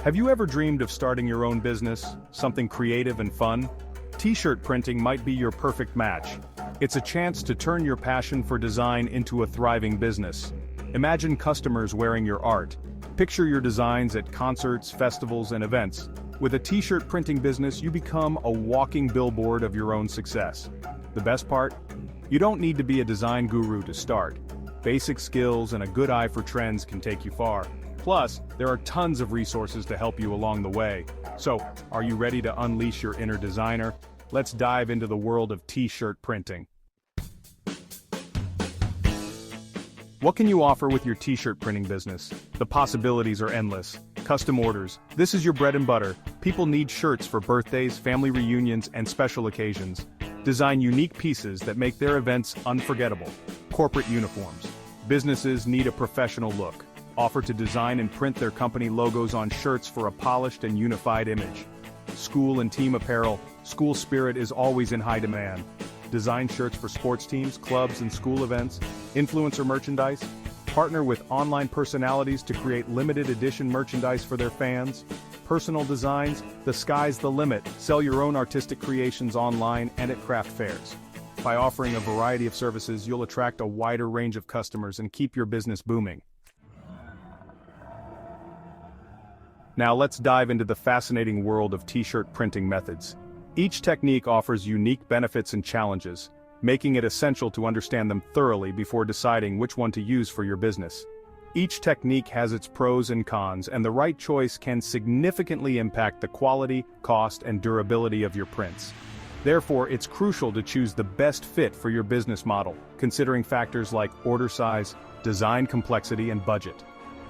Have you ever dreamed of starting your own business, something creative and fun? T-shirt printing might be your perfect match. It's a chance to turn your passion for design into a thriving business. Imagine customers wearing your art. Picture your designs at concerts, festivals, and events. With a t-shirt printing business, you become a walking billboard of your own success. The best part? You don't need to be a design guru to start. Basic skills and a good eye for trends can take you far. Plus, there are tons of resources to help you along the way. So, are you ready to unleash your inner designer? Let's dive into the world of t-shirt printing. What can you offer with your t-shirt printing business? The possibilities are endless. Custom orders. This is your bread and butter. People need shirts for birthdays, family reunions, and special occasions. Design unique pieces that make their events unforgettable. Corporate uniforms. Businesses need a professional look. Offer to design and print their company logos on shirts for a polished and unified image. School and team apparel. School spirit is always in high demand. Design shirts for sports teams, clubs, and school events. Influencer merchandise. Partner with online personalities to create limited edition merchandise for their fans. Personal designs. The sky's the limit. Sell your own artistic creations online and at craft fairs. By offering a variety of services, you'll attract a wider range of customers and keep your business booming. Now let's dive into the fascinating world of t-shirt printing methods. Each technique offers unique benefits and challenges, making it essential to understand them thoroughly before deciding which one to use for your business. Each technique has its pros and cons, and the right choice can significantly impact the quality, cost, and durability of your prints. Therefore, it's crucial to choose the best fit for your business model, considering factors like order size, design complexity, and budget.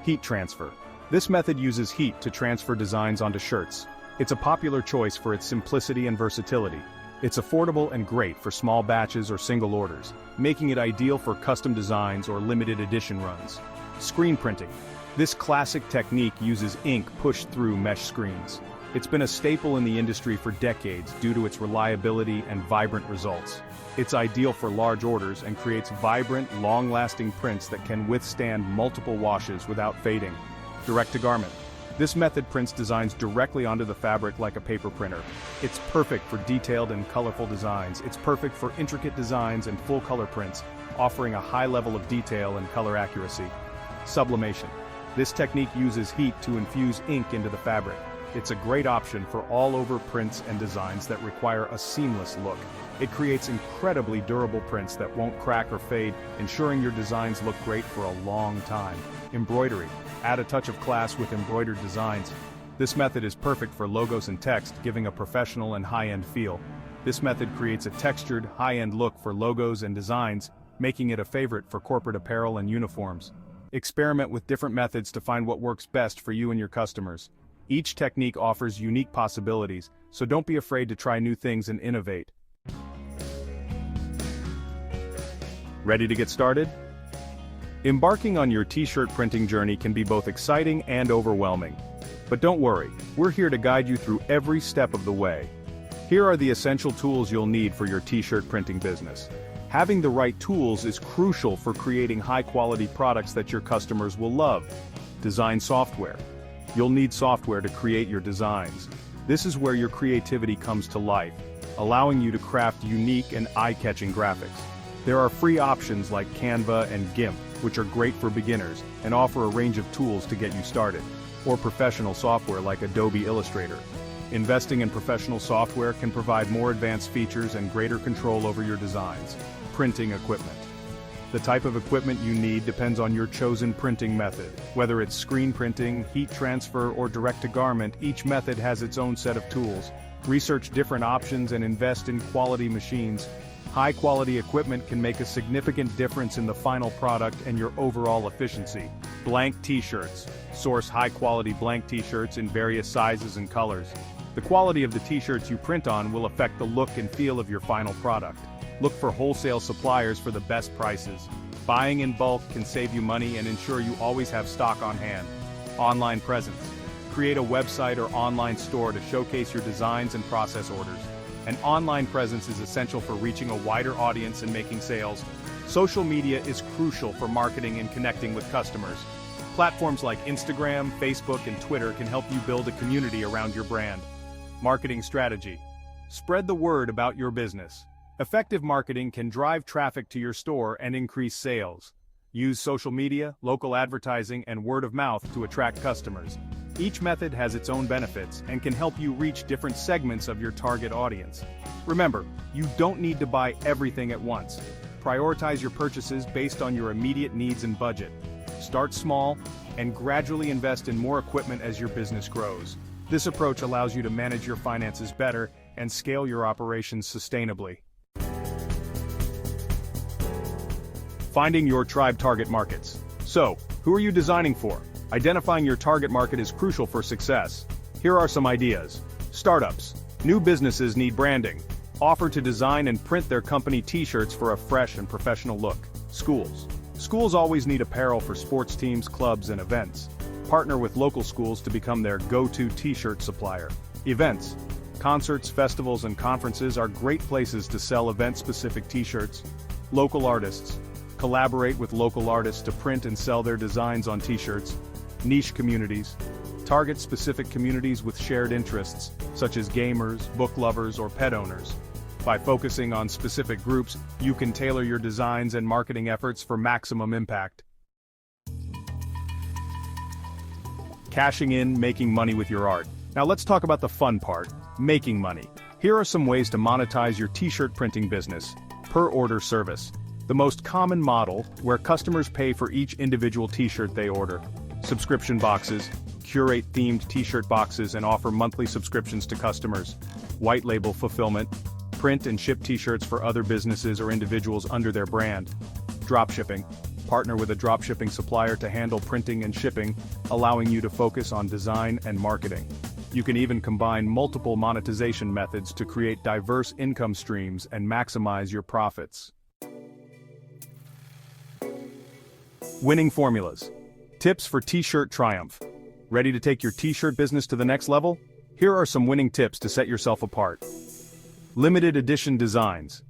Heat transfer. This method uses heat to transfer designs onto shirts. It's a popular choice for its simplicity and versatility. It's affordable and great for small batches or single orders, making it ideal for custom designs or limited edition runs. Screen printing. This classic technique uses ink pushed through mesh screens. It's been a staple in the industry for decades due to its reliability and vibrant results. It's ideal for large orders and creates vibrant, long-lasting prints that can withstand multiple washes without fading. Direct-to-garment. This method prints designs directly onto the fabric like a paper printer. It's perfect for detailed and colorful designs. It's perfect for intricate designs and full-color prints, offering a high level of detail and color accuracy. Sublimation. This technique uses heat to infuse ink into the fabric. It's a great option for all-over prints and designs that require a seamless look. It creates incredibly durable prints that won't crack or fade, ensuring your designs look great for a long time. Embroidery. Add a touch of class with embroidered designs. This method is perfect for logos and text, giving a professional and high-end feel. This method creates a textured, high-end look for logos and designs, making it a favorite for corporate apparel and uniforms. Experiment with different methods to find what works best for you and your customers. Each technique offers unique possibilities, so don't be afraid to try new things and innovate. Ready to get started? Embarking on your t-shirt printing journey can be both exciting and overwhelming. But don't worry, we're here to guide you through every step of the way. Here are the essential tools you'll need for your t-shirt printing business. Having the right tools is crucial for creating high-quality products that your customers will love. Design software. You'll need software to create your designs. This is where your creativity comes to life, allowing you to craft unique and eye-catching graphics. There are free options like Canva and GIMP, which are great for beginners and offer a range of tools to get you started, or professional software like Adobe Illustrator. Investing in professional software can provide more advanced features and greater control over your designs. Printing equipment. The type of equipment you need depends on your chosen printing method. Whether it's screen printing, heat transfer, or direct-to-garment, each method has its own set of tools. Research different options and invest in quality machines. High-quality equipment can make a significant difference in the final product and your overall efficiency. Blank t-shirts. Source high-quality blank t-shirts in various sizes and colors. The quality of the t-shirts you print on will affect the look and feel of your final product. Look for wholesale suppliers for the best prices. Buying in bulk can save you money and ensure you always have stock on hand. Online presence. Create a website or online store to showcase your designs and process orders. An online presence is essential for reaching a wider audience and making sales. Social media is crucial for marketing and connecting with customers. Platforms like Instagram, Facebook, and Twitter can help you build a community around your brand. Marketing strategy. Spread the word about your business. Effective marketing can drive traffic to your store and increase sales. Use social media, local advertising, and word of mouth to attract customers. Each method has its own benefits and can help you reach different segments of your target audience. Remember, you don't need to buy everything at once. Prioritize your purchases based on your immediate needs and budget. Start small and gradually invest in more equipment as your business grows. This approach allows you to manage your finances better and scale your operations sustainably. Finding your tribe target markets. So, who are you designing for? Identifying your target market is crucial for success. Here are some ideas. Startups. New businesses need branding. Offer to design and print their company t-shirts for a fresh and professional look. Schools. Schools always need apparel for sports teams, clubs, and events. Partner with local schools to become their go-to t-shirt supplier. Events. Concerts, festivals, and conferences are great places to sell event-specific t-shirts. Local artists. Collaborate with local artists to print and sell their designs on t-shirts. Niche communities. Target specific communities with shared interests, such as gamers, book lovers, or pet owners. By focusing on specific groups, you can tailor your designs and marketing efforts for maximum impact. Cashing in, making money with your art. Now let's talk about the fun part, making money. Here are some ways to monetize your t-shirt printing business. Per order service. The most common model, where customers pay for each individual t-shirt they order. Subscription boxes. Curate themed t-shirt boxes and offer monthly subscriptions to customers. White label fulfillment. Print and ship t-shirts for other businesses or individuals under their brand. Dropshipping. Partner with a dropshipping supplier to handle printing and shipping, allowing you to focus on design and marketing. You can even combine multiple monetization methods to create diverse income streams and maximize your profits. Winning formulas. Tips for t-shirt triumph. Ready to take your t-shirt business to the next level? Here are some winning tips to set yourself apart. Limited edition designs.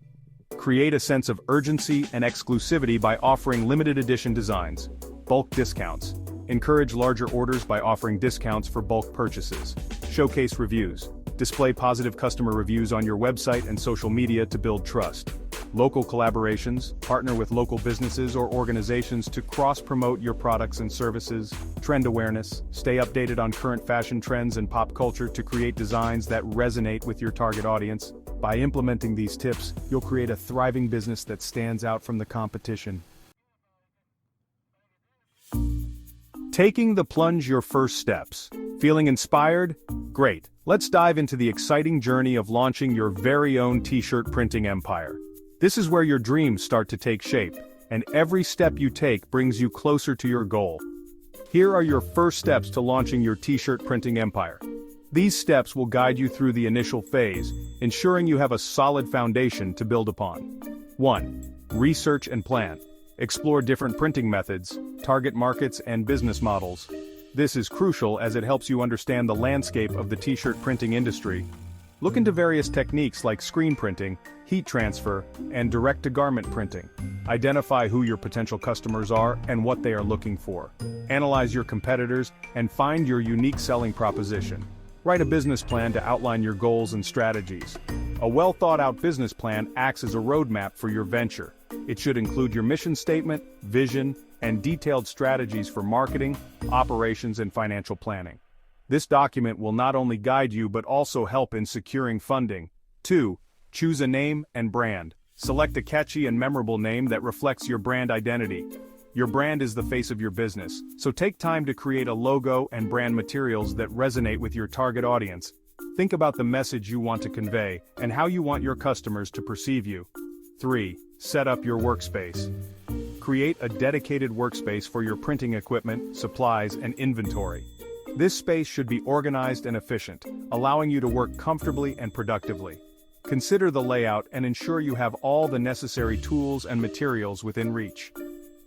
Create a sense of urgency and exclusivity by offering limited edition designs. Bulk discounts. Encourage larger orders by offering discounts for bulk purchases. Showcase reviews. Display positive customer reviews on your website and social media to build trust. Local collaborations. Partner with local businesses or organizations to cross-promote your products and services. Trend awareness. Stay updated on current fashion trends and pop culture to create designs that resonate with your target audience. By implementing these tips, you'll create a thriving business that stands out from the competition. Taking the plunge, your first steps. Feeling inspired? Great. Let's dive into the exciting journey of launching your very own t-shirt printing empire. This is where your dreams start to take shape, and every step you take brings you closer to your goal. Here are your first steps to launching your t-shirt printing empire. These steps will guide you through the initial phase, ensuring you have a solid foundation to build upon. 1. Research and plan. Explore different printing methods, target markets, and business models. This is crucial as it helps you understand the landscape of the t-shirt printing industry. Look into various techniques like screen printing, heat transfer, and direct-to-garment printing. Identify who your potential customers are and what they are looking for. Analyze your competitors and find your unique selling proposition. Write a business plan to outline your goals and strategies. A well-thought-out business plan acts as a roadmap for your venture. It should include your mission statement, vision, and detailed strategies for marketing, operations, and financial planning. This document will not only guide you but also help in securing funding. 2. Choose a name and brand. Select a catchy and memorable name that reflects your brand identity. Your brand is the face of your business, so take time to create a logo and brand materials that resonate with your target audience. Think about the message you want to convey and how you want your customers to perceive you. 3. Set up your workspace. Create a dedicated workspace for your printing equipment, supplies, and inventory. This space should be organized and efficient, allowing you to work comfortably and productively. Consider the layout and ensure you have all the necessary tools and materials within reach.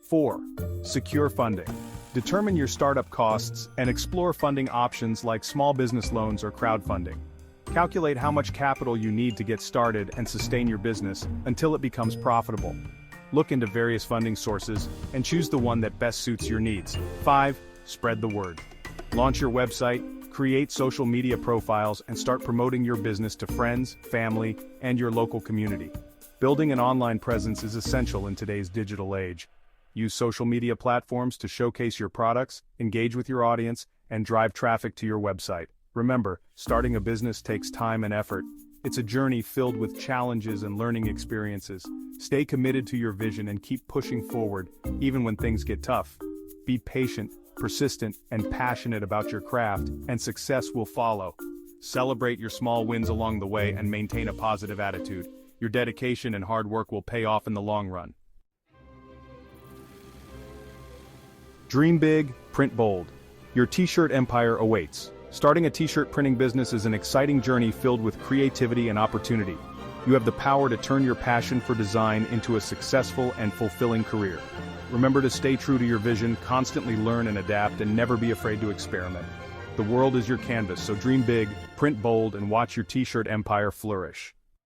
4. Secure funding. Determine your startup costs and explore funding options like small business loans or crowdfunding. Calculate how much capital you need to get started and sustain your business until it becomes profitable. Look into various funding sources and choose the one that best suits your needs. 5. Spread the word. Launch your website, create social media profiles, and start promoting your business to friends, family, and your local community. Building an online presence is essential in today's digital age. Use social media platforms to showcase your products, engage with your audience, and drive traffic to your website. Remember, starting a business takes time and effort. It's a journey filled with challenges and learning experiences. Stay committed to your vision and keep pushing forward, even when things get tough. Be patient, persistent, and passionate about your craft, and success will follow. Celebrate your small wins along the way and maintain a positive attitude. Your dedication and hard work will pay off in the long run. Dream big, print bold. Your t-shirt empire awaits. Starting a t-shirt printing business is an exciting journey filled with creativity and opportunity. You have the power to turn your passion for design into a successful and fulfilling career. Remember to stay true to your vision, constantly learn and adapt, and never be afraid to experiment. The world is your canvas, so dream big, print bold, and watch your t-shirt empire flourish.